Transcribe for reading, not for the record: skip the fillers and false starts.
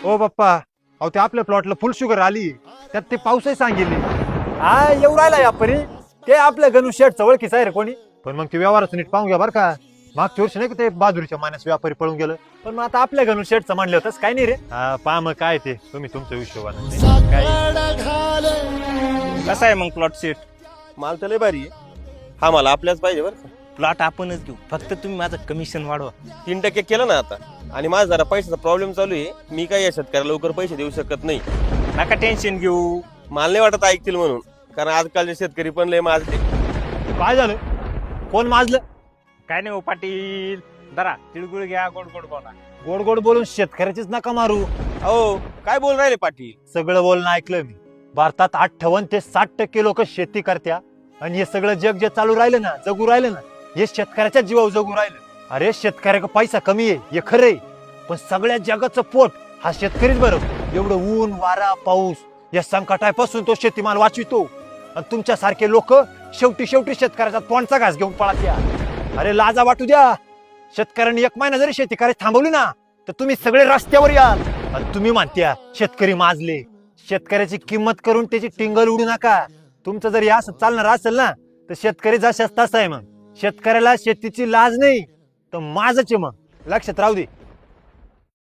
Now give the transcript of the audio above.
ओ बाप्पा, अहो ते आपल्या प्लॉटला फुल शुगर आली, त्यात ते पाऊसही सांगितले. हा येऊ राहिला या परी. ते आपल्या गणू शेठ ओळखीचं आहे रे कोणी. पण मग ते व्यवहाराचं नीट पाहून घ्या बरं का. मागच्या वर्षी नाही का ते बाजूच्या मानस व्यापारी पळून गेलं. पण मग आता आपल्या गणू शेठचं म्हणलं होतंच काय नाही रे. हा पहा मग काय ते तुम्ही तुमच्या हिशोबाने. कसा आहे मग प्लॉट सीट? माल तर लय भारी आहे. हा मला आपल्याच पाहिजे बरं का. प्लॉट आपणच घेऊ, फक्त तुम्ही माझं कमिशन वाढवा. 3% केलं ना आता. आणि माझा जरा पैशाचा प्रॉब्लेम चालू आहे. मी काय या शेतकऱ्याला लवकर पैसे देऊ शकत नाही. नका टेन्शन घेऊ. मला नाही वाटत ऐकतील म्हणून, कारण आजकालचे शेतकरी पण लय माजले. काय झालं? कोण माजलं? काय नाही हो पाटील, जरा तिळगुळ घ्या, गोड गोड बोला. गोड गोड बोलून शेतकऱ्याचीच नका मारू. अहो काय बोल राहिले पाटील? सगळं बोलणं ऐकलं मी. भारतात 58 ते 60% लोक शेती करत्या आणि हे सगळं जग जे चालू राहिलं ना, जगू राहिलं ना, हे शेतकऱ्याच्या जीवावर जगू राहिलं. अरे शेतकऱ्याचा पैसा कमी आहे हे खरंय, पण सगळ्या जगाचं पोट हा शेतकरीच बरोबर. एवढं ऊन वारा पाऊस या संकटापासून तो शेतीमाल वाचवितो आणि तुमच्यासारखे लोक शेवटी शेतकऱ्याचा तोंडचा घास घेऊन पळात्या. अरे लाजा वाटू द्या. शेतकऱ्यांनी 1 महिना जरी शेती करायची थांबवली ना, तर तुम्ही सगळे रस्त्यावर याल आणि तुम्ही म्हणत्या शेतकरी माजले. शेतकऱ्याची किंमत करून त्याची टिंगल उडू नका. तुमचं जर असं चालणार असेल ना, तर शेतकरी जशाच तसा आहे. मग शेतकऱ्याला शेतीची लाज नाही तर माझच आहे. मग लक्षात राहू दे.